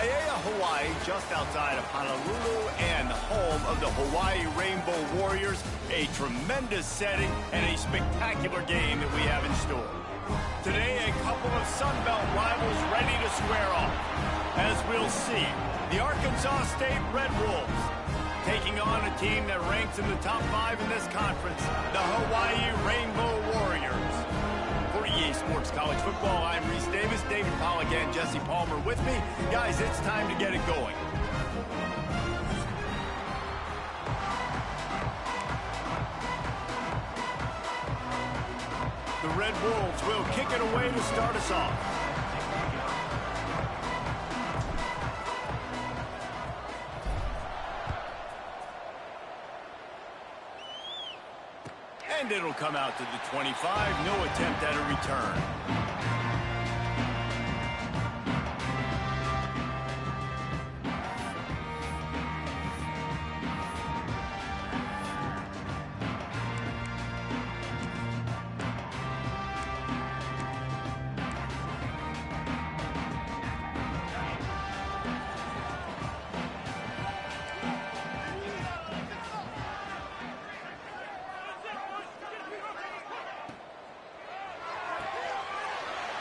Waiea, Hawaii, just outside of Honolulu and the home of the Hawaii Rainbow Warriors. A tremendous setting and a spectacular game that we have in store. Today, a couple of Sun Belt rivals ready to square off. As we'll see, the Arkansas State Red Wolves taking on a team that ranks in the top 5 in this conference, the Hawaii Rainbow Warriors. For EA Sports College Football, I'm Reese Davis, David Pollack, and Jesse Palmer with me. Guys, it's time to get it going. The Red Wolves will kick it away to start us off. And it'll come out to the 25. No attempt at a return.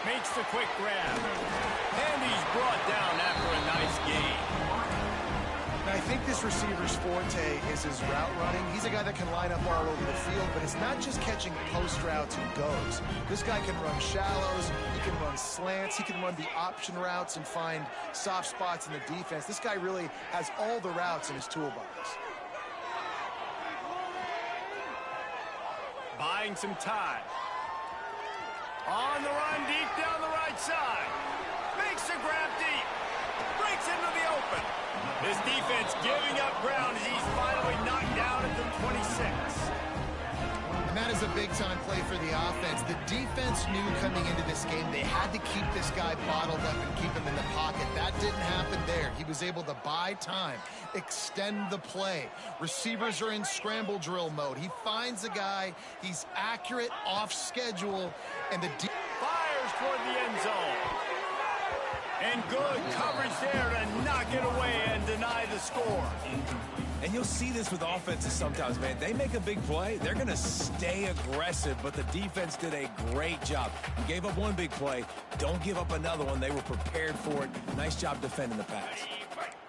Makes the quick grab. And he's brought down after a nice gain. Now, I think this receiver's forte is his route running. He's a guy that can line up all over the field, but it's not just catching post routes and goes. This guy can run shallows, he can run slants, he can run the option routes and find soft spots in the defense. This guy really has all the routes in his toolbox. Buying some time. On the run, deep down the right side. Makes the grab deep. Breaks into the open. This defense giving up ground as he's finally knocked down at the 26. And that is a big-time play for the offense. The defense knew coming into this game they had to keep this guy bottled up and keep him in the pocket. That didn't happen there. He was able to buy time, extend the play. Receivers are in scramble drill mode. He finds the guy. He's accurate, off schedule, and the fires toward the end zone. And good coverage there to knock it away and deny the score. And you'll see this with offenses sometimes, man. They make a big play, they're going to stay aggressive, but the defense did a great job. You gave up one big play, don't give up another one. They were prepared for it. Nice job defending the pass.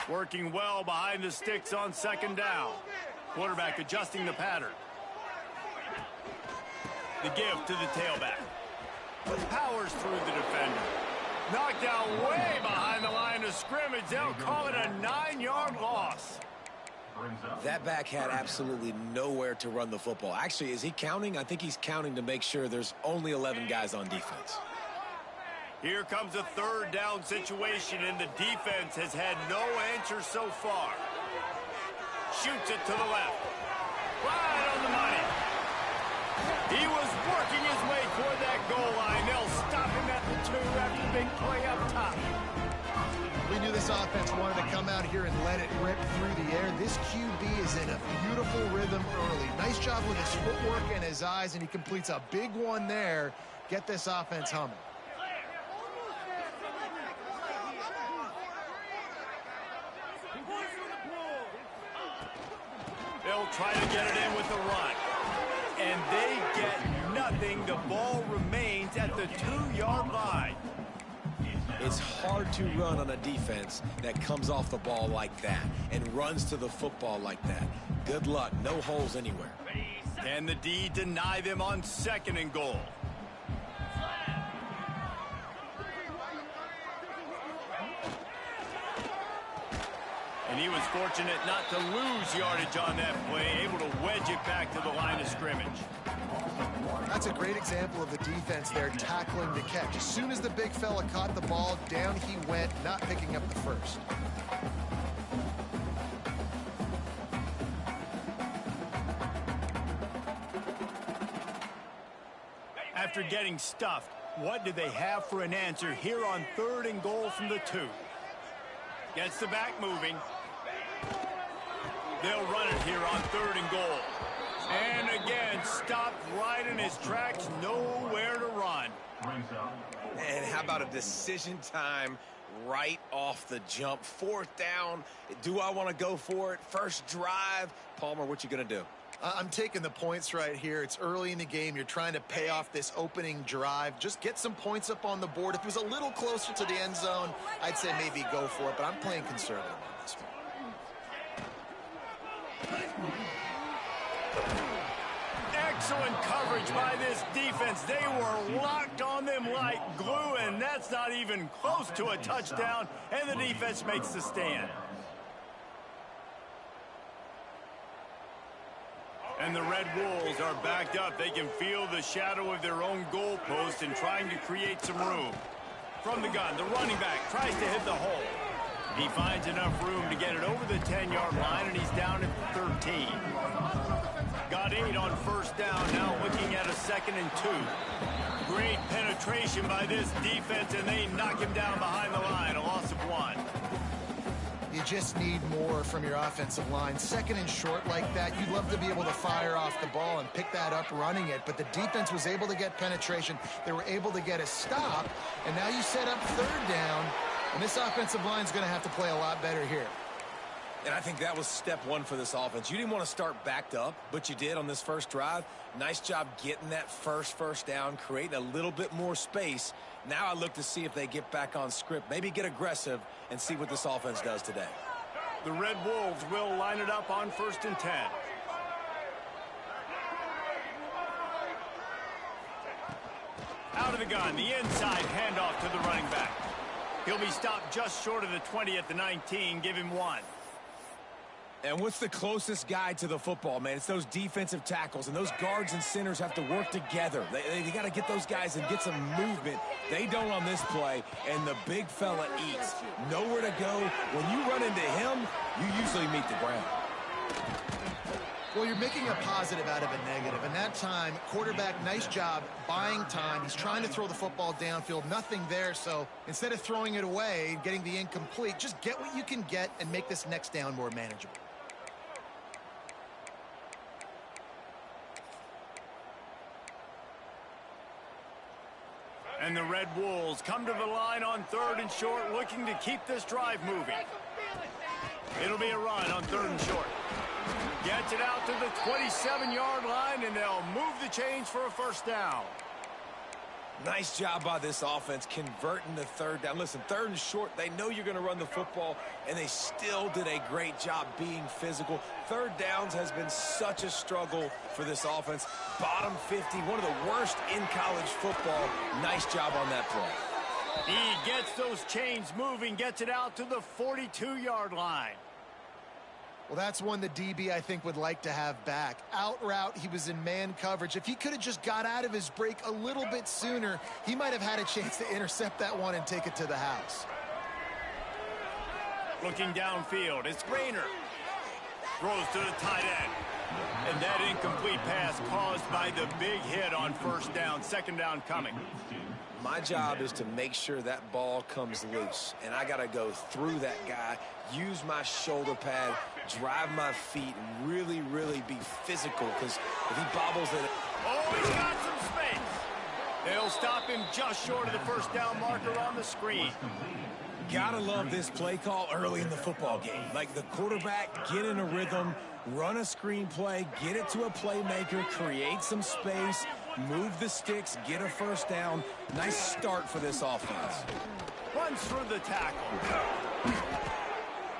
Working well behind the sticks on second down. Quarterback adjusting the pattern. The give to the tailback. Powers through the defender. Knocked out way behind the line of scrimmage. They'll call it a 9-yard loss. That back had absolutely nowhere to run the football. Actually, is he counting? I think he's counting to make sure there's only 11 guys on defense. Here comes a third down situation, and the defense has had no answer so far. Shoots it to the left. Right on the money. He was working his way toward that goal line. They'll stop him at the 2 after the big play up top. We knew this offense wanted to come out here and let it rip through the air. This QB is in a beautiful rhythm early. Nice job with his footwork and his eyes, and he completes a big one there. Get this offense humming. They'll try to get it in with the run. And they get nothing. The ball remains at the 2-yard line. It's hard to run on a defense that comes off the ball like that and runs to the football like that. Good luck. No holes anywhere. Can the D deny them on 2nd and goal? And he was fortunate not to lose yardage on that play, able to wedge it back to the line of scrimmage. That's a great example of the defense there tackling the catch. As soon as the big fella caught the ball, down he went, not picking up the first. After getting stuffed, what do they have for an answer here on 3rd and goal from the 2? Gets the back moving. They'll run it here on 3rd and goal. And again, stopped right in his tracks, nowhere to run. And how about a decision time right off the jump. 4th down. Do I want to go for it? First drive. Palmer, what you going to do? I'm taking the points right here. It's early in the game. You're trying to pay off this opening drive. Just get some points up on the board. If it was a little closer to the end zone, I'd say maybe go for it, but I'm playing conservative on this one. Excellent coverage by this defense. They were locked on them like glue, and that's not even close to a touchdown, and the defense makes the stand. And the Red Wolves are backed up. They can feel the shadow of their own goalpost and trying to create some room. From the gun, the running back tries to hit the hole. He finds enough room to get it over the 10-yard line, and he's down at 13. Got 8 on first down, now looking at a 2nd and 2. Great penetration by this defense, and they knock him down behind the line, a loss of 1. You just need more from your offensive line. 2nd and short like that, you'd love to be able to fire off the ball and pick that up running it, but the defense was able to get penetration. They were able to get a stop, and now you set up 3rd down, and this offensive line is going to have to play a lot better here. And I think that was step 1 for this offense. You didn't want to start backed up, but you did on this first drive. Nice job getting that first down, creating a little bit more space. Now I look to see if they get back on script, maybe get aggressive and see what this offense does today. The Red Wolves will line it up on 1st and 10. Out of the gun, the inside handoff to the running back. He'll be stopped just short of the 20 at the 19. Give him 1. And what's the closest guy to the football, man? It's those defensive tackles, and those guards and centers have to work together. They got to get those guys and get some movement. They don't on this play, and the big fella eats. Nowhere to go. When you run into him, you usually meet the ground. Well, you're making a positive out of a negative, and that time, quarterback, nice job buying time. He's trying to throw the football downfield, nothing there, so instead of throwing it away and getting the incomplete, just get what you can get and make this next down more manageable. And the Red Wolves come to the line on 3rd and short, looking to keep this drive moving. It'll be a run on 3rd and short. Gets it out to the 27-yard line, and they'll move the chains for a 1st down. Nice job by this offense converting the 3rd down. Listen, 3rd and short, they know you're going to run the football, and they still did a great job being physical. 3rd downs has been such a struggle for this offense. Bottom 50, one of the worst in college football. Nice job on that play. He gets those chains moving, gets it out to the 42-yard line. Well, that's one the DB, I think, would like to have back. Out route, he was in man coverage. If he could have just got out of his break a little bit sooner, he might have had a chance to intercept that one and take it to the house. Looking downfield, it's Rainer. Throws to the tight end. And that incomplete pass caused by the big hit on 1st down. 2nd down coming. My job is to make sure that ball comes loose, and I got to go through that guy, use my shoulder pad, drive my feet, and really, really be physical, because if he bobbles it... Oh, he's got some space. They'll stop him just short of the 1st down marker on the screen. Gotta love this play call early in the football game. Like the quarterback, get in a rhythm, run a screen play, get it to a playmaker, create some space, move the sticks, get a 1st down. Nice start for this offense. Runs through the tackle.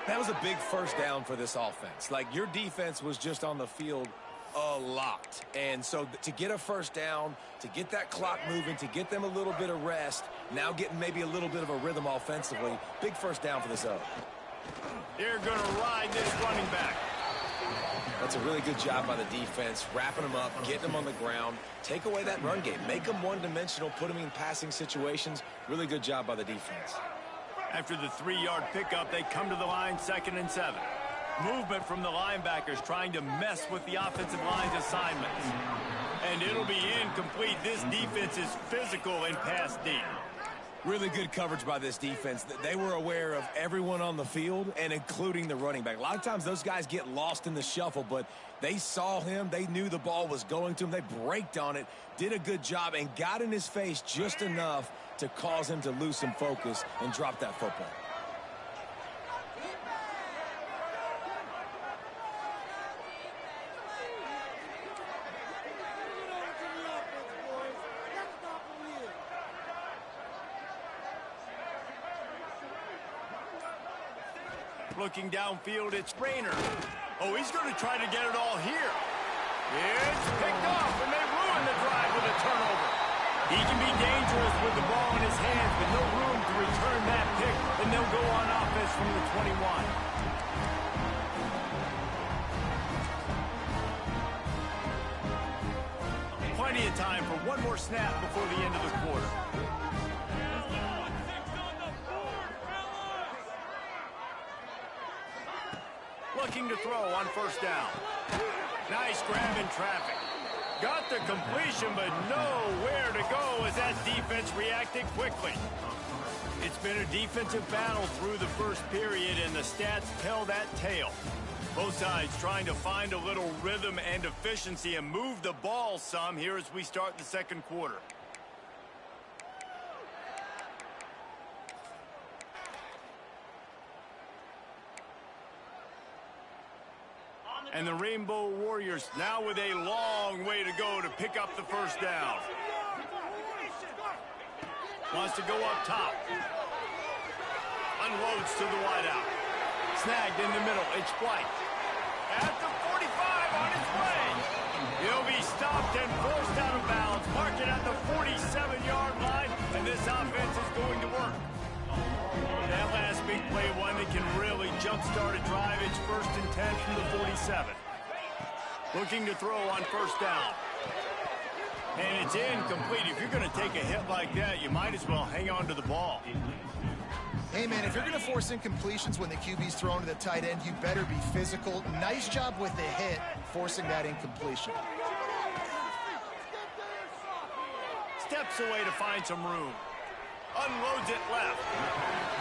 That was a big 1st down for this offense. Like, your defense was just on the field a lot. And so to get a 1st down, to get that clock moving, to get them a little bit of rest, now getting maybe a little bit of a rhythm offensively, big 1st down for this O. They're going to ride this running back. That's a really good job by the defense, wrapping them up, getting them on the ground, take away that run game, make them one-dimensional, put them in passing situations. Really good job by the defense. After the 3-yard pickup, they come to the line 2nd and 7. Movement from the linebackers trying to mess with the offensive line's assignments. And it'll be incomplete. This defense is physical and pass deep. Really good coverage by this defense. They were aware of everyone on the field and including the running back. A lot of times those guys get lost in the shuffle, but they saw him. They knew the ball was going to him. They braked on it, did a good job, and got in his face just enough to cause him to lose some focus and drop that football. Looking downfield, it's Rayner. Oh, he's going to try to get it all here. It's picked off, and they ruin the drive with a turnover. He can be dangerous with the ball in his hands, but no room to return that pick, and they'll go on offense from the 21. Plenty of time for one more snap before the end of the quarter. Looking to throw on first down. Nice grab in traffic. Got the completion, but nowhere to go as that defense reacted quickly. It's been a defensive battle through the first period, and the stats tell that tale. Both sides trying to find a little rhythm and efficiency and move the ball some here as we start the second quarter. And the Rainbow Warriors now with a long way to go to pick up the first down. Wants to go up top. Unloads to the wideout. Snagged in the middle. It's White. At the 45 on his way. He'll be stopped and forced out of bounds. Mark it at the 47-yard line, and this offense is going to work. That last big play, one that can really jumpstart a drive. It's 1st and 10 from the 47. Looking to throw on first down. And it's incomplete. If you're going to take a hit like that, you might as well hang on to the ball. Hey, man, if you're going to force incompletions when the QB's thrown to the tight end, you better be physical. Nice job with the hit, forcing that incompletion. Steps away to find some room. Unloads it left.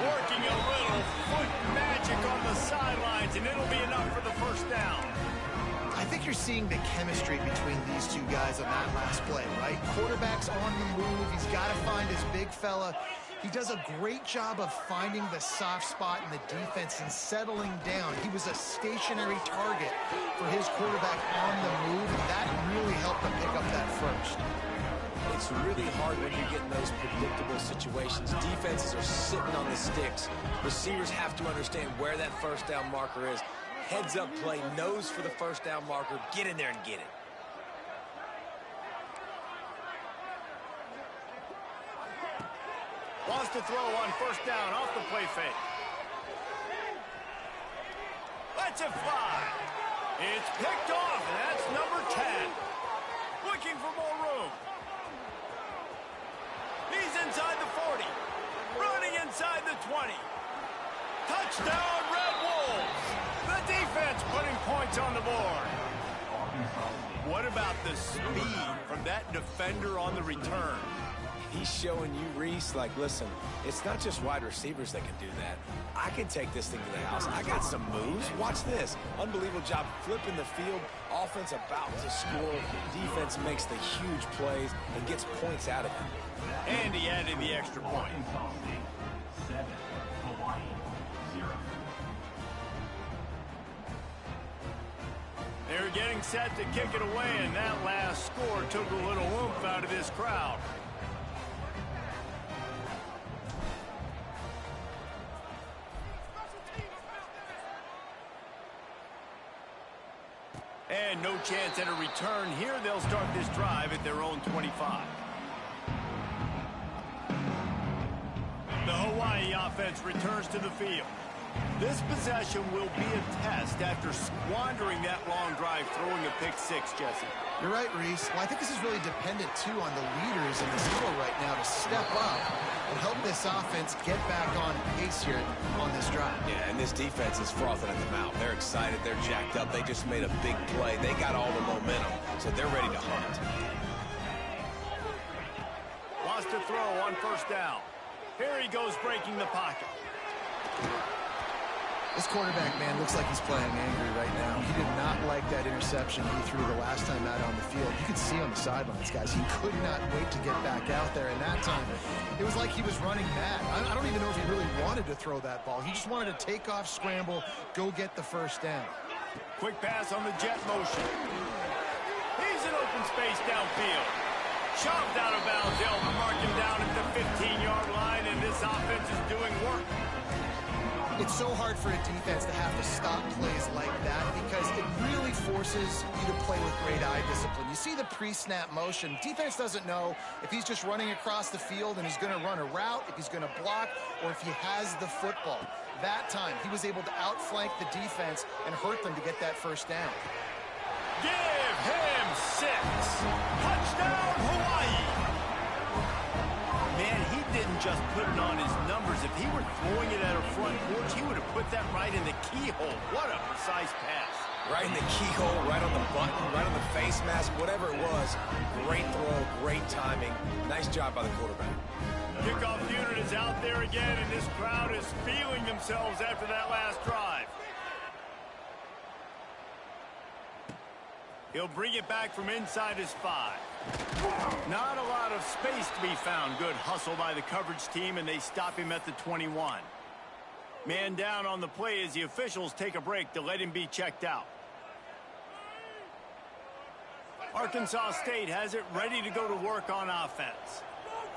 Working a little foot magic on the sidelines, and it'll be enough for the first down. I think you're seeing the chemistry between these two guys on that last play, right? Quarterback's on the move. He's got to find his big fella. He does a great job of finding the soft spot in the defense and settling down. He was a stationary target for his quarterback on the move, and that really helped him pick up that first. It's really hard when you get in those predictable situations. Defenses are sitting on the sticks. Receivers have to understand where that first down marker is. Heads up play, nose for the first down marker. Get in there and get it. Wants to throw on first down off the play fake. Lets it fly. It's picked off, and that's number 10. Looking for more room. He's inside the 40. Running inside the 20. Touchdown, Red Wolves. The defense putting points on the board. What about the speed from that defender on the return? He's showing you, Reese, like, listen, it's not just wide receivers that can do that. I can take this thing to the house. I got some moves. Watch this. Unbelievable job flipping the field. Offense about to score. Defense makes the huge plays and gets points out of it. And he added the extra point. They're getting set to kick it away, and that last score took a little oomph out of this crowd. And no chance at a return here. They'll start this drive at their own 25. The Hawaii offense returns to the field. This possession will be a test after squandering that long drive, throwing a pick six, Jesse. You're right, Reese. Well, I think this is really dependent, too, on the leaders in this field right now to step up and help this offense get back on pace here on this drive. Yeah, and this defense is frothing at the mouth. They're excited. They're jacked up. They just made a big play. They got all the momentum, so they're ready to hunt. Wants to throw on first down. Here he goes breaking the pocket. This quarterback, man, looks like he's playing angry right now. He did not like that interception he threw the last time out on the field. You could see on the sidelines, guys, he could not wait to get back out there. And that time, it was like he was running mad. I don't even know if he really wanted to throw that ball. He just wanted to take off, scramble, go get the first down. Quick pass on the jet motion. He's in open space downfield. Shoved out of bounds. They'll mark him down at the 15-yard line, and this offense is doing work. It's so hard for a defense to have to stop plays like that because it really forces you to play with great eye discipline. You see the pre-snap motion. Defense doesn't know if he's just running across the field and he's going to run a route, if he's going to block, or if he has the football. That time, he was able to outflank the defense and hurt them to get that first down. Give him 6. Touchdown, Hawaii. Man, he didn't just put it on his numbers. If he were throwing it at a front porch, he would have put that right in the keyhole. What a precise pass. Right in the keyhole, right on the button, right on the face mask, whatever it was. Great throw, great timing. Nice job by the quarterback. Kickoff unit is out there again, and this crowd is feeling themselves after that last drive. He'll bring it back from inside his 5. Not a lot of space to be found. Good hustle by the coverage team, and they stop him at the 21. Man down on the play as the officials take a break to let him be checked out. Arkansas State has it ready to go to work on offense.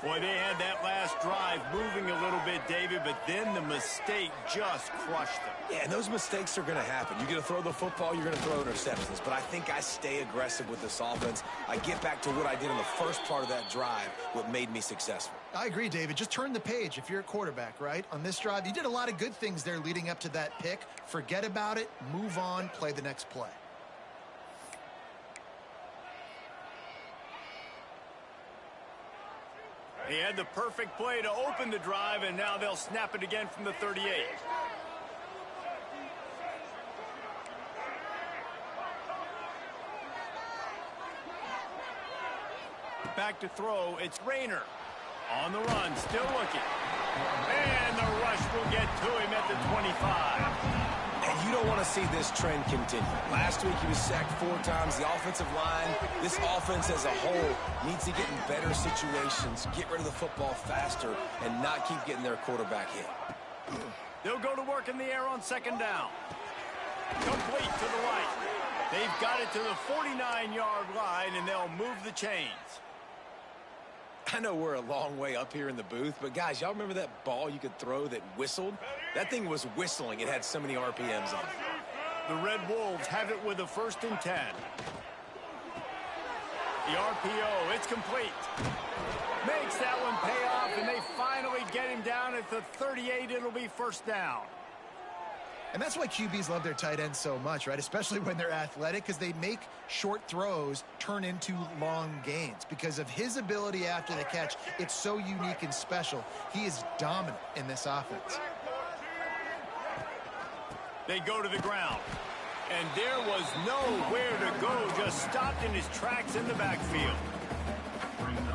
Boy, they had that last drive moving a little bit, David, but then the mistake just crushed them. Yeah, and those mistakes are going to happen. You're going to throw the football, you're going to throw interceptions. But I think I stay aggressive with this offense. I get back to what I did in the first part of that drive, what made me successful. I agree, David. Just turn the page if you're a quarterback, right? On this drive, you did a lot of good things there leading up to that pick. Forget about it, move on, play the next play. He had the perfect play to open the drive, and now they'll snap it again from the 38. Back to throw, it's Rayner. On the run, still looking. And the rush will get to him at the 25. And you don't want to see this trend continue. Last week he was sacked 4 times. The offensive line, this offense as a whole, needs to get in better situations, get rid of the football faster, and not keep getting their quarterback hit. They'll go to work in the air on second down. Complete to the right. They've got it to the 49-yard line, and they'll move the chains. I know we're a long way up here in the booth, but guys, y'all remember that ball you could throw that whistled? That thing was whistling. It had so many RPMs on it. The Red Wolves have it with a 1st and 10. The RPO, it's complete. Makes that one pay off, and they finally get him down at the 38. It'll be first down. And that's why QBs love their tight ends so much, right? Especially when they're athletic, because they make short throws turn into long gains. Because of his ability after the catch, it's so unique and special. He is dominant in this offense. They go to the ground. And there was nowhere to go, just stopped in his tracks in the backfield.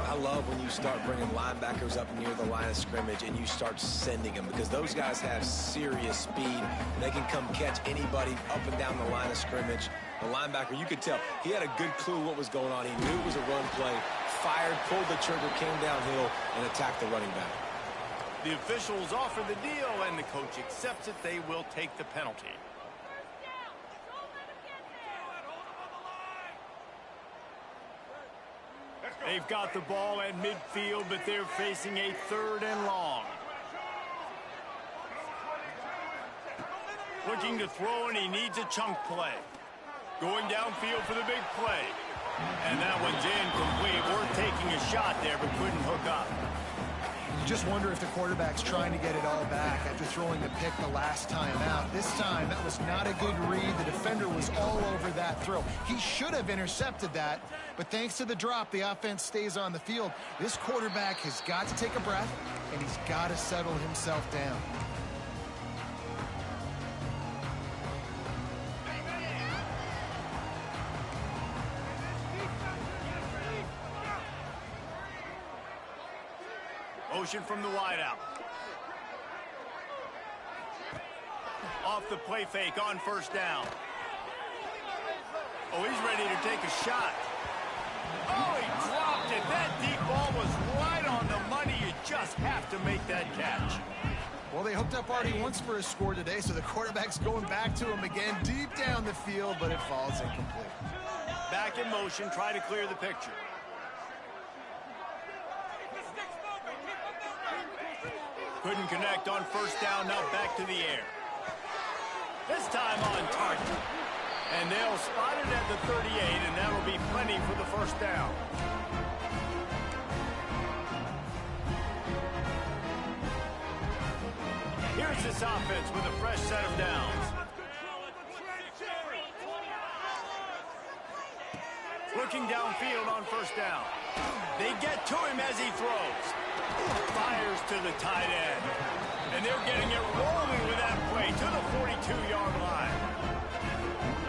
I love when you start bringing linebackers up near the line of scrimmage and you start sending them, because those guys have serious speed. They can come catch anybody up and down the line of scrimmage. The linebacker, you could tell, he had a good clue what was going on. He knew it was a run play, fired, pulled the trigger, came downhill, and attacked the running back. The officials offer the deal, and the coach accepts it. They will take the penalty. They've got the ball at midfield, but they're facing a 3rd and long. Looking to throw, and he needs a chunk play. Going downfield for the big play. And that one's incomplete. Worth taking a shot there, but couldn't hook up. You just wonder if the quarterback's trying to get it all back after throwing the pick the last time out. This time, that was not a good read. The defender was all over that throw. He should have intercepted that, but thanks to the drop, the offense stays on the field. This quarterback has got to take a breath, and he's got to settle himself down. Motion from the wideout. Off the play fake on first down. Oh, he's ready to take a shot. Oh, he dropped it. That deep ball was right on the money. You just have to make that catch. Well, they hooked up already once for a score today, so the quarterback's going back to him again deep down the field, but it falls incomplete. Back in motion, try to clear the picture. Couldn't connect on first down, now back to the air. This time on target. And they'll spot it at the 38, and that'll be plenty for the first down. Here's this offense with a fresh set of downs. Looking downfield on first down. They get to him as he throws. Fires to the tight end. And they're getting it rolling with that play to the 42-yard line.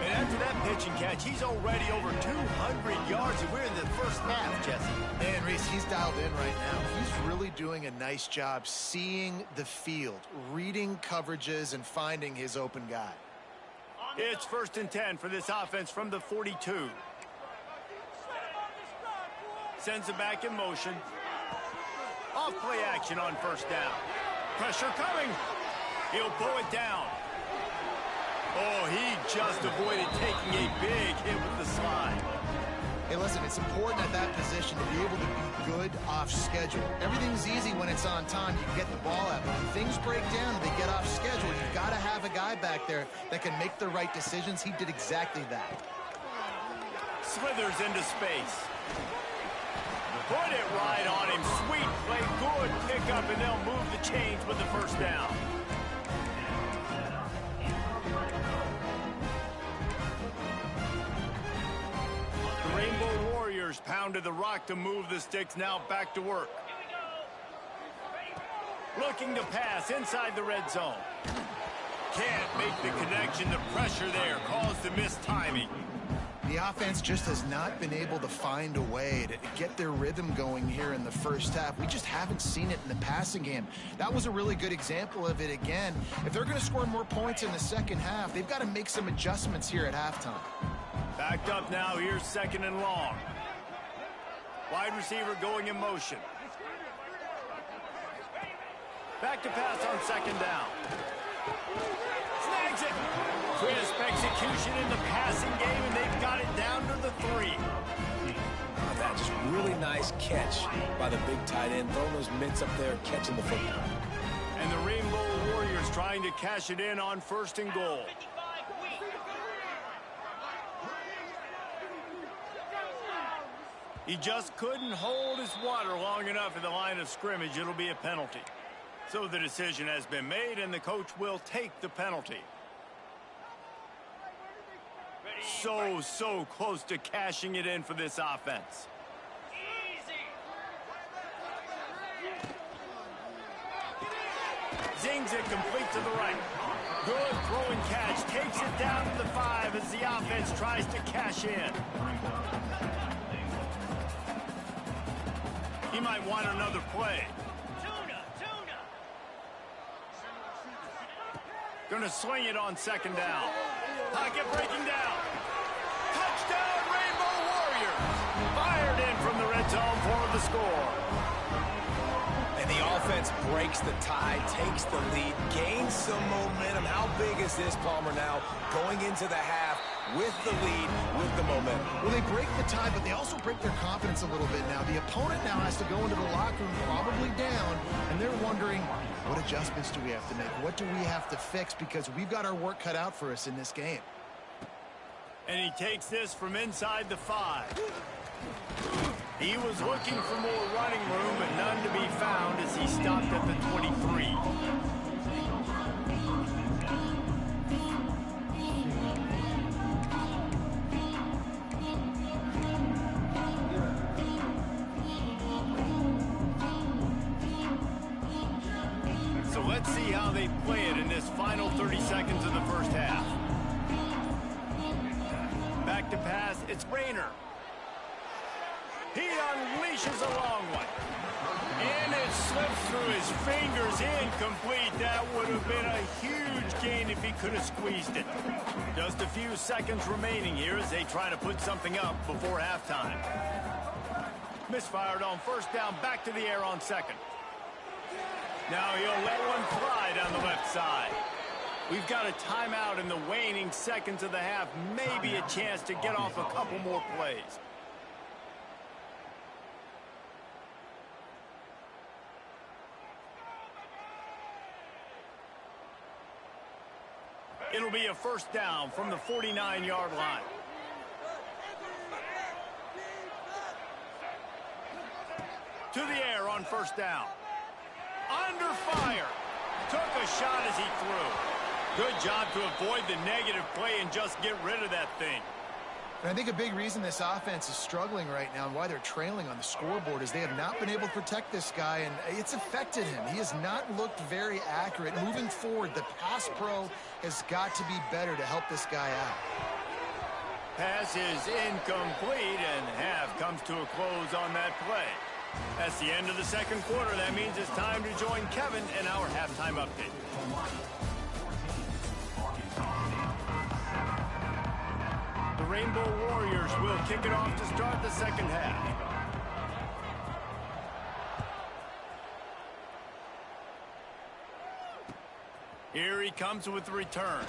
And after that pitch and catch, he's already over 200 yards, and we're in the first half, Jesse. And Reese, he's dialed in right now. He's really doing a nice job seeing the field, reading coverages, and finding his open guy. It's 1st and 10 for this offense from the 42. Sends it back in motion. Off play action on first down. Pressure coming. He'll pull it down. Oh, he just avoided taking a big hit with the slide. Hey, listen, it's important at that position to be able to be good off schedule. Everything's easy when it's on time. You can get the ball out. But when things break down and they get off schedule, you've got to have a guy back there that can make the right decisions. He did exactly that. Slithers into space. Put it right on him. Sweet play. Good pickup, and they'll move the chains with the first down. The Rainbow Warriors pounded the rock to move the sticks. Now back to work. Looking to pass inside the red zone. Can't make the connection. The pressure there caused the missed timing. The offense just has not been able to find a way to get their rhythm going here in the first half. We just haven't seen it in the passing game. That was a really good example of it again. If they're going to score more points in the second half, they've got to make some adjustments here at halftime. Backed up now. Here's 2nd and long. Wide receiver going in motion. Back to pass on 2nd down. Snags it. Crisp execution in the passing game, and they've got it down to the 3. That just really nice catch by the big tight end, throwing those mitts up there, catching the football. And the Rainbow Warriors trying to cash it in on 1st and goal. He just couldn't hold his water long enough at the line of scrimmage. It'll be a penalty. So the decision has been made, and the coach will take the penalty. So close to cashing it in for this offense. Zings it complete to the right. Good throw and catch. Takes it down to the 5 as the offense tries to cash in. He might want another play. Going to swing it on 2nd down. Pocket breaking down. Touchdown, Rainbow Warriors. Fired in from the red zone for the score. And the offense breaks the tie, takes the lead, gains some momentum. How big is this, Palmer, now going into the half with the lead, with the momentum? Well, they break the tie, but they also break their confidence a little bit now. The opponent now has to go into the locker room probably down, and they're wondering, what adjustments do we have to make? What do we have to fix? Because we've got our work cut out for us in this game. And he takes this from inside the 5. He was looking for more running room, but none to be found as he stopped at the 23. So let's see how they play it in this final 30 seconds of the first half. Back to pass, it's Rayner. He unleashed unleashes a long one. And it slips through his fingers, incomplete. That would have been a huge gain if he could have squeezed it. Just a few seconds remaining here as they try to put something up before halftime. Misfired on first down, back to the air on second. Now he'll let one fly down the left side. We've got a timeout in the waning seconds of the half. Maybe a chance to get off a couple more plays. It'll be a first down from the 49-yard line. To the air on first down. Under fire. Took a shot as he threw. Good job to avoid the negative play and just get rid of that thing. And I think a big reason this offense is struggling right now and why they're trailing on the scoreboard is they have not been able to protect this guy, and it's affected him. He has not looked very accurate. Moving forward, the pass pro has got to be better to help this guy out. Pass is incomplete, and half comes to a close on that play. That's the end of the second quarter. That means it's time to join Kevin in our halftime update. The Rainbow Warriors will kick it off to start the second half. Here he comes with the return.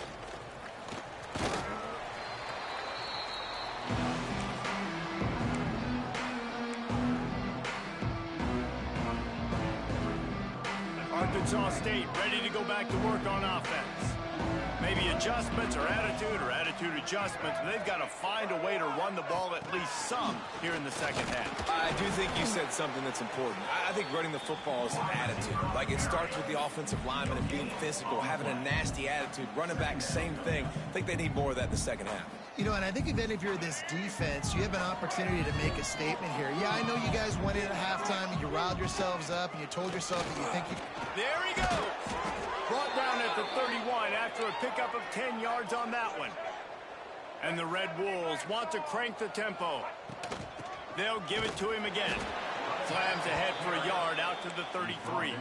Arkansas State ready to go back to work on offense. Maybe adjustments or attitude adjustments. They've got to find a way to run the ball at least some here in the second half. I do think you said something that's important. I think running the football is an attitude. Like, it starts with the offensive lineman and being physical, having a nasty attitude. Running back, same thing. I think they need more of that in the second half. You know, and I think even if you're this defense, you have an opportunity to make a statement here. Yeah, I know you guys went in at halftime and you riled yourselves up and you told yourself that you think you... There he goes! Brought down at the 31 after a pickup of 10 yards on that one. And the Red Wolves want to crank the tempo. They'll give it to him again. Slams ahead for a yard out to the 33.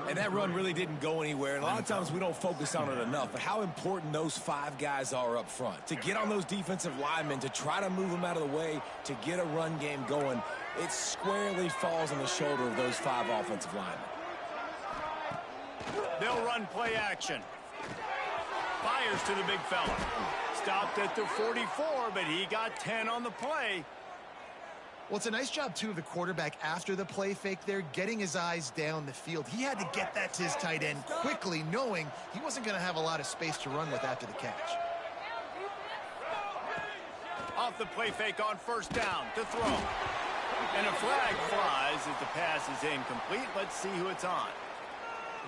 And that run really didn't go anywhere. And a lot of times we don't focus on it enough. But how important those five guys are up front. To get on those defensive linemen, to try to move them out of the way, to get a run game going, it squarely falls on the shoulder of those five offensive linemen. They'll run play action. Fires to the big fella. Stopped at the 44, but he got 10 on the play. Well, it's a nice job, too, of the quarterback after the play fake there, getting his eyes down the field. He had to get that to his tight end quickly, knowing he wasn't going to have a lot of space to run with after the catch. Off the play fake on first down to throw. And a flag flies as the pass is incomplete. Let's see who it's on.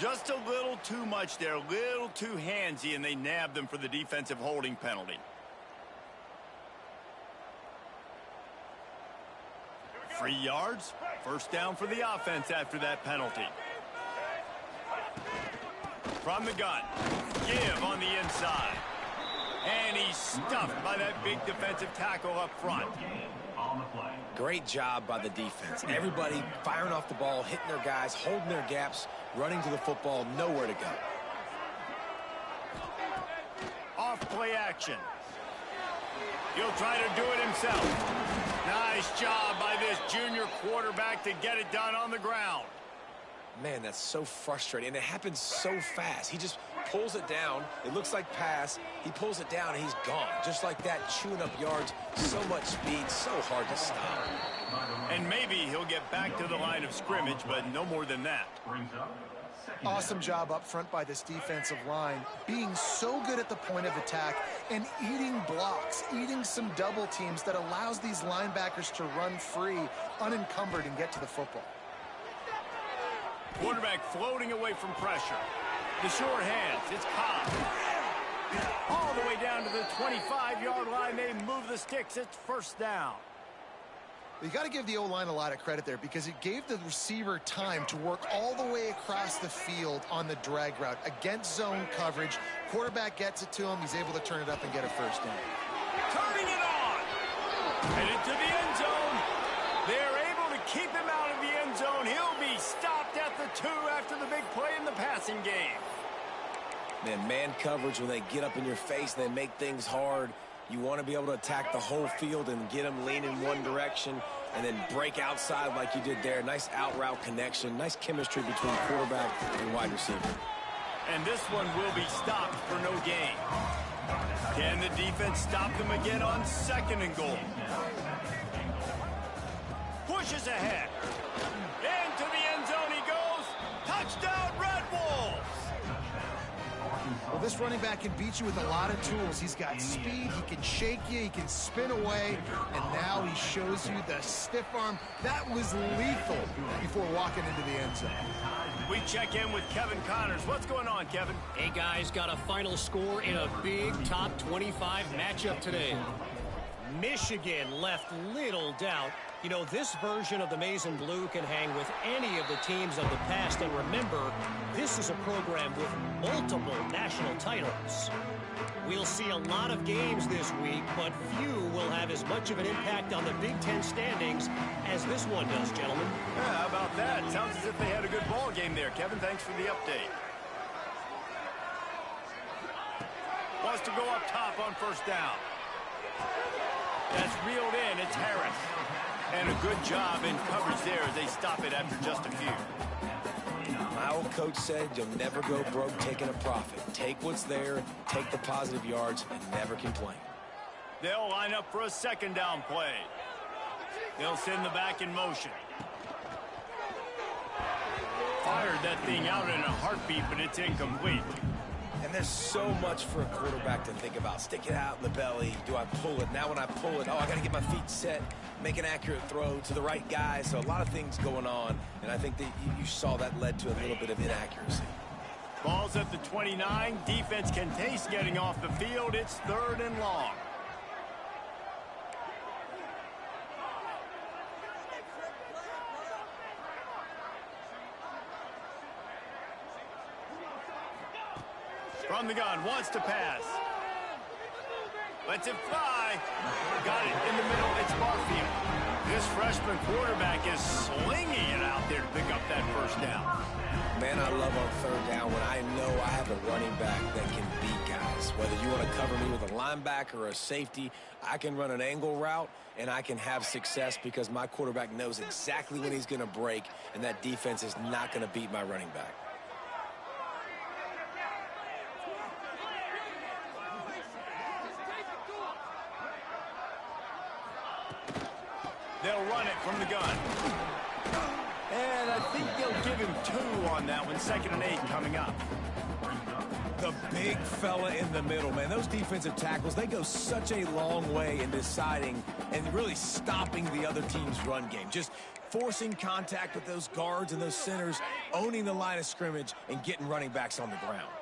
Just a little too much there, a little too handsy, and they nabbed them for the defensive holding penalty. 3 yards, first down for the offense after that penalty. From the gun, give on the inside. And he's stuffed by that big defensive tackle up front. Great job by the defense. Everybody firing off the ball, hitting their guys, holding their gaps, running to the football, nowhere to go. Off play action. He'll try to do it himself. Nice job by this junior quarterback to get it done on the ground. Man, that's so frustrating, and it happens so fast. He just pulls it down. It looks like pass. He pulls it down, and he's gone. Just like that, chewing up yards. So much speed, so hard to stop. And maybe he'll get back to the line of scrimmage, but no more than that. Awesome job up front by this defensive line, being so good at the point of attack and eating blocks, eating some double teams that allows these linebackers to run free, unencumbered, and get to the football. Quarterback floating away from pressure. The short hands, it's Cobb. All the way down to the 25-yard line, they move the sticks, it's first down. You got to give the O-line a lot of credit there because it gave the receiver time to work all the way across the field on the drag route against zone coverage. Quarterback gets it to him, he's able to turn it up and get a first down. Turning it on! Headed to the end zone. They're 2 after the big play in the passing game. Man coverage, when they get up in your face and they make things hard, you want to be able to attack the whole field and get them leaning one direction and then break outside like you did there. Nice out-route connection, nice chemistry between quarterback and wide receiver. And this one will be stopped for no gain. Can the defense stop them again on 2nd and goal? Pushes ahead. Into the end zone he goes. Touchdown, Red Wolves! Well, this running back can beat you with a lot of tools. He's got speed, he can shake you, he can spin away, and now he shows you the stiff arm. That was lethal before walking into the end zone. We check in with Kevin Connors. What's going on, Kevin? Hey, guys, got a final score in a big top 25 matchup today. Michigan left little doubt. You know, this version of the Maize and Blue can hang with any of the teams of the past. And remember, this is a program with multiple national titles. We'll see a lot of games this week, but few will have as much of an impact on the Big Ten standings as this one does, gentlemen. Yeah, how about that? Sounds as if they had a good ball game there. Kevin, thanks for the update. Wants to go up top on 1st down. That's reeled in. It's Harris. And a good job in coverage there as they stop it after just a few. My old coach said you'll never go broke taking a profit. Take what's there, take the positive yards, and never complain. They'll line up for a 2nd down play. They'll send the back in motion. Fired that thing out in a heartbeat, but it's incomplete. And there's so much for a quarterback to think about. Stick it out in the belly. Do I pull it? Now when I pull it, I got to get my feet set, make an accurate throw to the right guy. So a lot of things going on, and I think that you saw that led to a little bit of inaccuracy. Ball's at the 29. Defense can taste getting off the field. It's 3rd and long. From the gun, wants to pass. Lets it fly. Got it in the middle. It's Barfield. This freshman quarterback is slinging it out there to pick up that 1st down. Man, I love on 3rd down when I know I have a running back that can beat guys. Whether you want to cover me with a linebacker or a safety, I can run an angle route, and I can have success because my quarterback knows exactly when he's going to break, and that defense is not going to beat my running back. They'll run it from the gun. And I think they'll give him 2 on that one. 2nd and 8 coming up. The big fella in the middle, man. Those defensive tackles, they go such a long way in deciding and really stopping the other team's run game. Just forcing contact with those guards and those centers, owning the line of scrimmage, and getting running backs on the ground.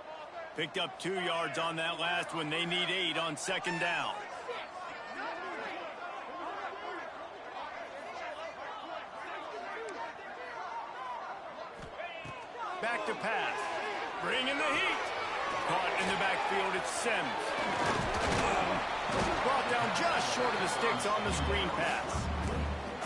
Picked up 2 yards on that last one. They need 8 on 2nd down. Back to pass. Bringing the heat. Caught in the backfield, it's Sims. Brought down just short of the sticks on the screen pass.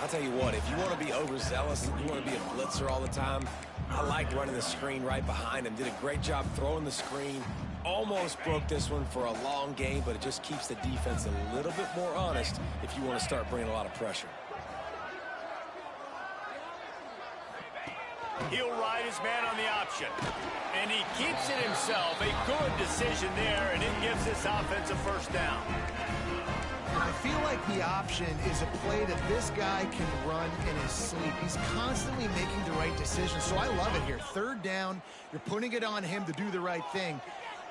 I'll tell you what, if you want to be overzealous, you want to be a blitzer all the time, I like running the screen right behind him. Did a great job throwing the screen. Almost broke this one for a long game, but it just keeps the defense a little bit more honest if you want to start bringing a lot of pressure. He'll ride his man on the option. And he keeps it himself. A good decision there, and it gives this offense a 1st down. I feel like the option is a play that this guy can run in his sleep. He's constantly making the right decision, so I love it here. 3rd down, you're putting it on him to do the right thing.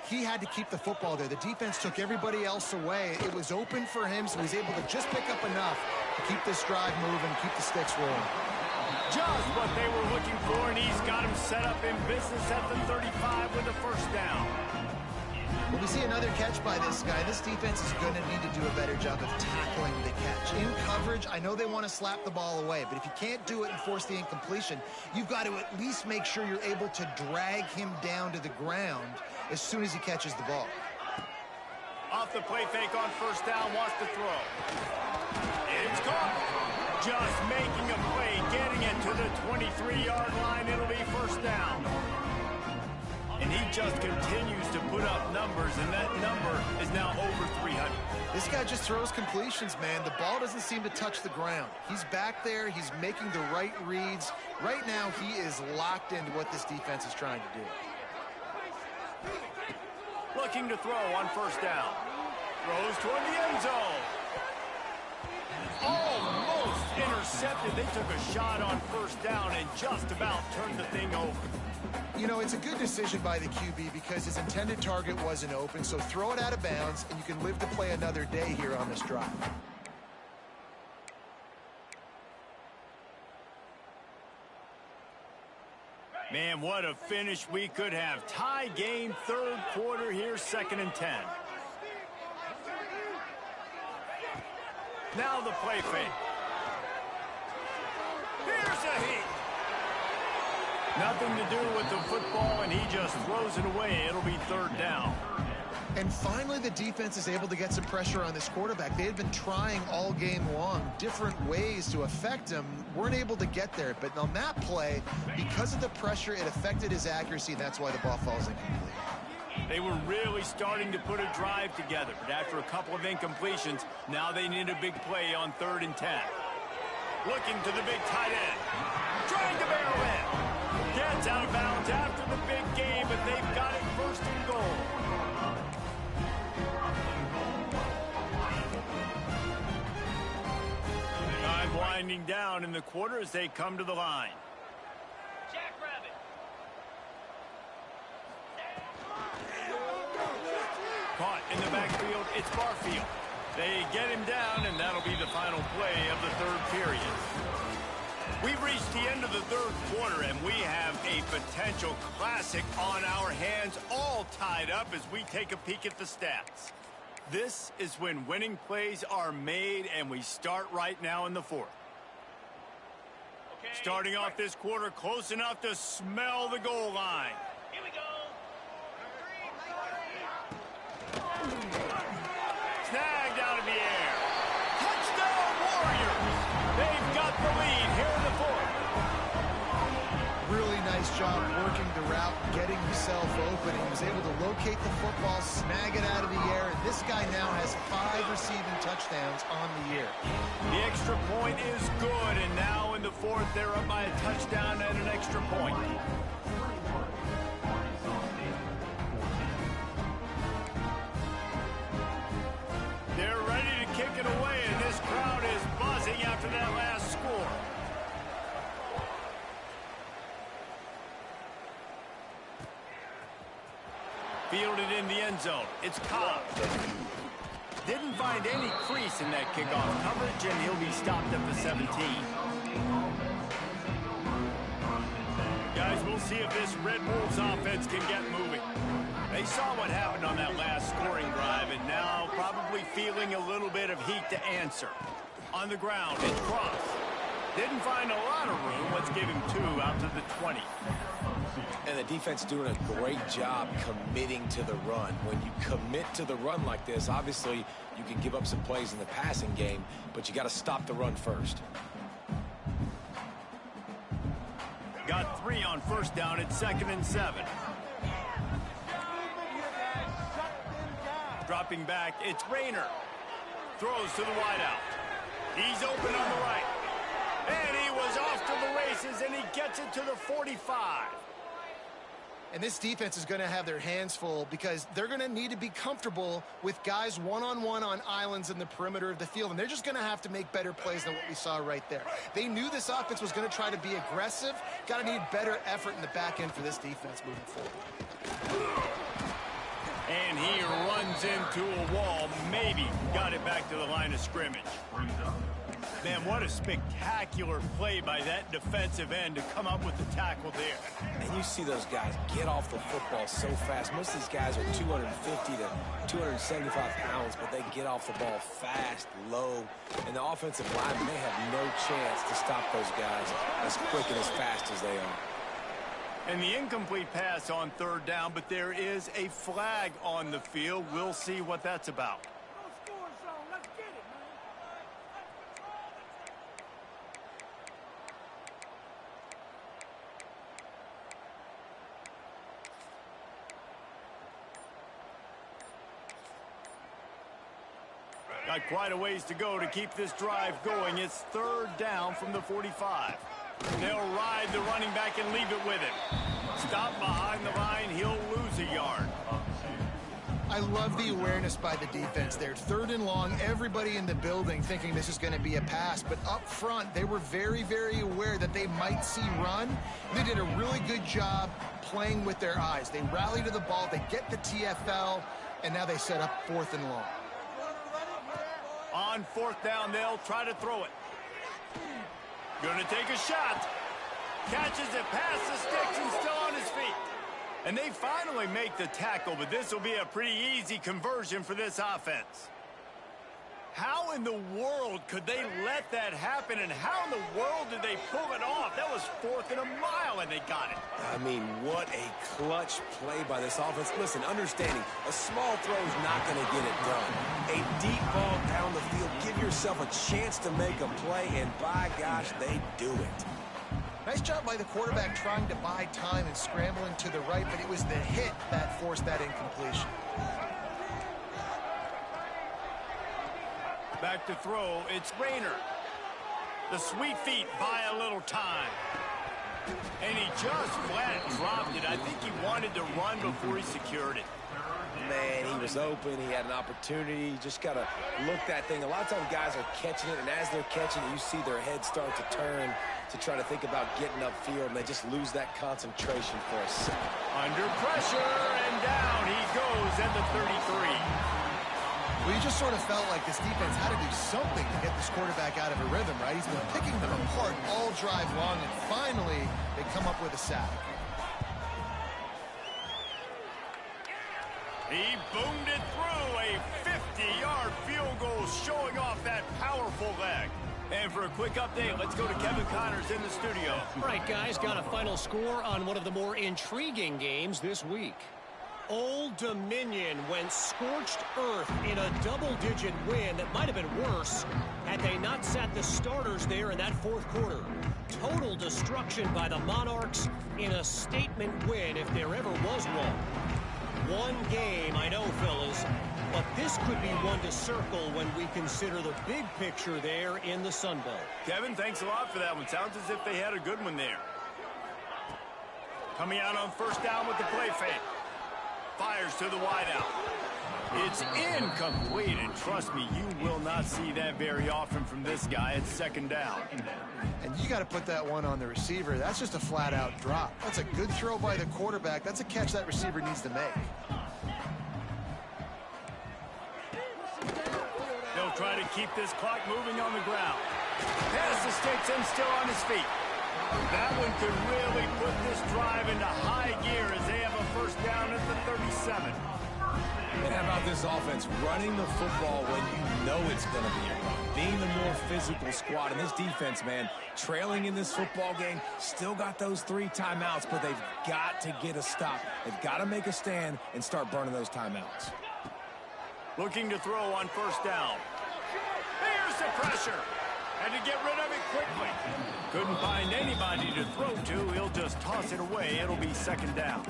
He had to keep the football there. The defense took everybody else away. It was open for him, so he's able to just pick up enough to keep this drive moving, keep the sticks rolling. Just what they were looking for, and he's got him set up in business at the 35 with a 1st down. When we see another catch by this guy, this defense is going to need to do a better job of tackling the catch. In coverage, I know they want to slap the ball away, but if you can't do it and force the incompletion, you've got to at least make sure you're able to drag him down to the ground as soon as he catches the ball. Off the play fake on 1st down, wants to throw. It's caught. just making a play, getting it to the 23-yard line. It'll be first down. And he just continues to put up numbers, and that number is now over 300. This guy just throws completions, man. The ball doesn't seem to touch the ground. He's back there. He's making the right reads. Right now, he is locked into what this defense is trying to do. Looking to throw on first down. Throws toward the end zone. Almost intercepted. They took a shot on first down and just about turned the thing over. You know, it's a good decision by the QB because his intended target wasn't open, so throw it out of bounds, and you can live to play another day here on this drive. Man, what a finish we could have. Tie game, third quarter here, 2nd and 10. Now the play fake. Here's a heat. Nothing to do with the football, and he just throws it away. It'll be third down. And finally, the defense is able to get some pressure on this quarterback. They had been trying all game long different ways to affect him. Weren't able to get there. But on that play, because of the pressure, it affected his accuracy, and that's why the ball falls incomplete. They were really starting to put a drive together, but after a couple of incompletions, now they need a big play on 3rd and 10. Looking to the big tight end. Trying to barrel in. Gets out of bounds after the big game, but they've got it 1st and goal. Time winding down in the quarter as they come to the line. Caught in the backfield, it's Barfield. They get him down, and that'll be the final play of the 3rd period. We've reached the end of the 3rd quarter, and we have a potential classic on our hands, all tied up as we take a peek at the stats. This is when winning plays are made, and we start right now in the 4th. Okay. Starting off this quarter close enough to smell the goal line. Here we go. Snagged out of the air. Touchdown Warriors. They've got the lead here in the 4th. Really nice job working the route, getting himself open. He was able to locate the football, snag it out of the air, and this guy now has 5 receiving touchdowns on the year. The extra point is good, and now in the 4th, they're up by a touchdown and an extra point. They're ready to kick it away, and this crowd is buzzing after that last score. Fielded in the end zone. It's Ncaa. Didn't find any crease in that kickoff coverage, and he'll be stopped at the 17. Guys, we'll see if this Red Wolves offense can get moving. They saw what happened on that last scoring drive, and now probably feeling a little bit of heat to answer. On the ground, it's Cross. Didn't find a lot of room. Let's give him 2 out to the 20. And the defense doing a great job committing to the run. When you commit to the run like this, obviously you can give up some plays in the passing game, but you got to stop the run first. Got 3 on first down. It's 2nd and 7. Dropping back, it's Rayner. Throws to the wideout. He's open on the right. And he was off to the races, and he gets it to the 45. And this defense is going to have their hands full because they're going to need to be comfortable with guys one-on-one on islands in the perimeter of the field. And they're just going to have to make better plays than what we saw right there. They knew this offense was going to try to be aggressive. Got to need better effort in the back end for this defense moving forward. And he runs into a wall. Maybe got it back to the line of scrimmage. Man, what a spectacular play by that defensive end to come up with the tackle there. And you see those guys get off the football so fast. Most of these guys are 250 to 275 pounds, but they get off the ball fast, low. And the offensive linemen, they have no chance to stop those guys as quick and as fast as they are. And the incomplete pass on 3rd down, but there is a flag on the field. We'll see what that's about. Got quite a ways to go to keep this drive going. It's third down from the 45. They'll ride the running back and leave it with him. Stop behind the line. He'll lose a yard. I love the awareness by the defense there. Third and long, everybody in the building thinking this is going to be a pass. But up front, they were very, very aware that they might see run. They did a really good job playing with their eyes. They rally to the ball. They get the TFL. And now they set up fourth and long. On fourth down, they'll try to throw it. Gonna take a shot. Catches it past the sticks and still on his feet. And they finally make the tackle, but this will be a pretty easy conversion for this offense. How in the world could they let that happen, and how in the world did they pull it off? That was fourth and a mile, and they got it. I mean, what a clutch play by this offense. Listen, understanding, a small throw is not going to get it done. A deep ball down the field, give yourself a chance to make a play, and by gosh, they do it. Nice job by the quarterback trying to buy time and scrambling to the right, but it was the hit that forced that incompletion. Back to throw, it's Rayner. The sweet feet buy a little time. And he just flat dropped it. I think he wanted to run before he secured it. Man, he was open. He had an opportunity. You just got to look that thing. A lot of times guys are catching it, and as they're catching it, you see their head start to turn to try to think about getting upfield, and they just lose that concentration for a second. Under pressure, and down he goes at the 33. Well, you just sort of felt like this defense had to do something to get this quarterback out of a rhythm, right? He's been picking them apart all drive long, and finally they come up with a sack. He boomed it through a 50-yard field goal, showing off that powerful leg. And for a quick update, let's go to Kevin Connors in the studio. All right, guys, got a final score on one of the more intriguing games this week. Old Dominion went scorched earth in a double-digit win that might have been worse had they not sat the starters there in that fourth quarter. Total destruction by the Monarchs in a statement win if there ever was one. One game, I know, fellas, but this could be one to circle when we consider the big picture there in the Sun Belt. Kevin, thanks a lot for that one. Sounds as if they had a good one there. Coming out on first down with the play fake. Fires to the wideout. It's incomplete, and trust me, you will not see that very often from this guy. It's second down. And you got to put that one on the receiver. That's just a flat-out drop. That's a good throw by the quarterback. That's a catch that receiver needs to make. They'll try to keep this clock moving on the ground. Past the sticks and still on his feet. That one could really put this drive into high gear as they have a first down at the 37. And how about this offense running the football when you know it's going to be a run? Being the more physical squad. And this defense, man, trailing in this football game, still got those 3 timeouts, but they've got to get a stop. They've got to make a stand and start burning those timeouts. Looking to throw on first down. Here's the pressure. Had to get rid of it quickly. Couldn't find anybody to throw to. He'll just toss it away. It'll be second down.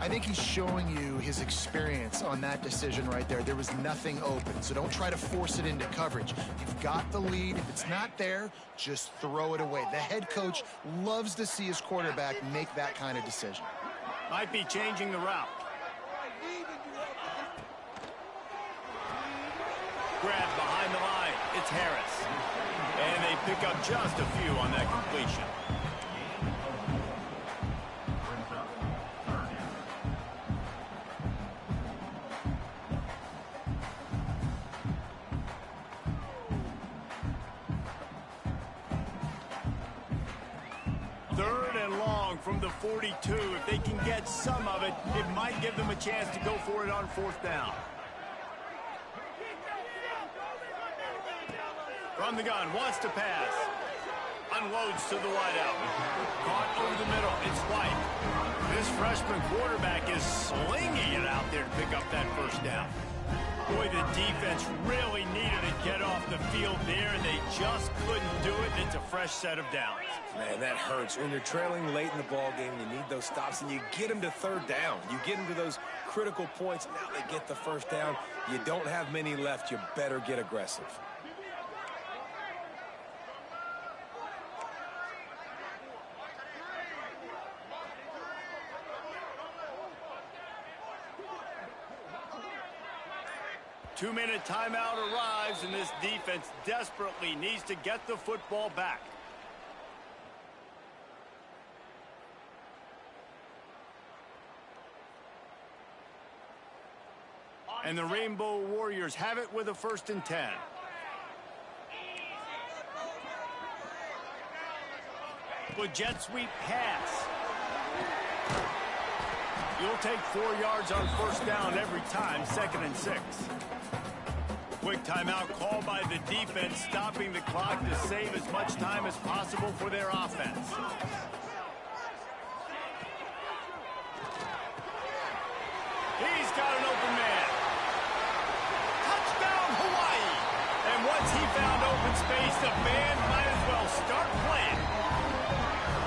I think he's showing you his experience on that decision right there. There was nothing open, so don't try to force it into coverage. You've got the lead. If it's not there, just throw it away. The head coach loves to see his quarterback make that kind of decision. Might be changing the route. Grab behind the line. It's Harris. And they pick up just a few on that completion. Third and long from the 42. If they can get some of it, it might give them a chance to go for it on fourth down. From the gun, wants to pass. Unloads to the wideout. Caught over the middle. It's White. This freshman quarterback is slinging it out there to pick up that first down. Boy, the defense really needed to get off the field there, and they just couldn't do it. It's a fresh set of downs. Man, that hurts. When you're trailing late in the ball game, you need those stops, and you get them to third down. You get them to those critical points. Now they get the first down. You don't have many left. You better get aggressive. Two-minute timeout arrives, and this defense desperately needs to get the football back. And the Rainbow Warriors have it with a 1st and 10. With jet sweep pass. You'll take 4 yards on 1st down every time, 2nd and 6. Quick timeout called by the defense, stopping the clock to save as much time as possible for their offense. He's got an open man. Touchdown, Hawaii! And once he found open space, the band might as well start playing.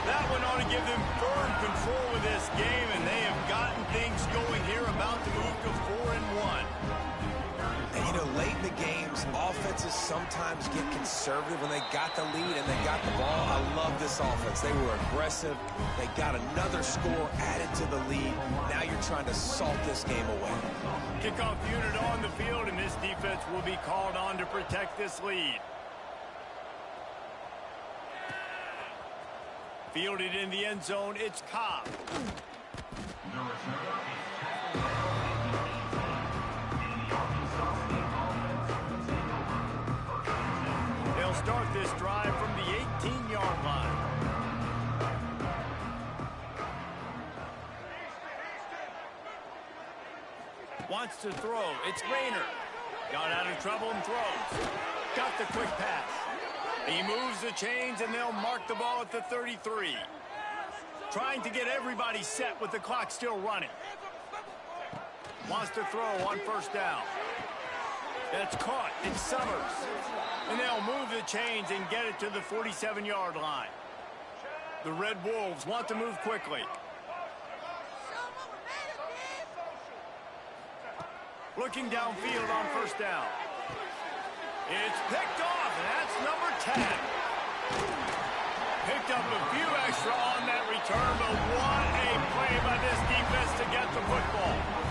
That one ought to give them firm control of this game, and they have gotten things going here, about to move to 4-1. And, you know, late in the games, offenses sometimes get conservative when they got the lead and they got the ball. I love this offense. They were aggressive. They got another score added to the lead. Now you're trying to salt this game away. Kickoff unit on the field, and this defense will be called on to protect this lead. Fielded in the end zone, it's Ncaa. They'll start this drive from the 18-yard line. Wants to throw. It's Rayner. Got out of trouble and throws. Got the quick pass. He moves the chains, and they'll mark the ball at the 33. Trying to get everybody set with the clock still running. Wants to throw on 1st down. That's caught. It's Summers. And they'll move the chains and get it to the 47-yard line. The Red Wolves want to move quickly. Looking downfield on 1st down. It's picked off, and that's number 10. Picked up a few extra on that return, but what a play by this defense to get the football.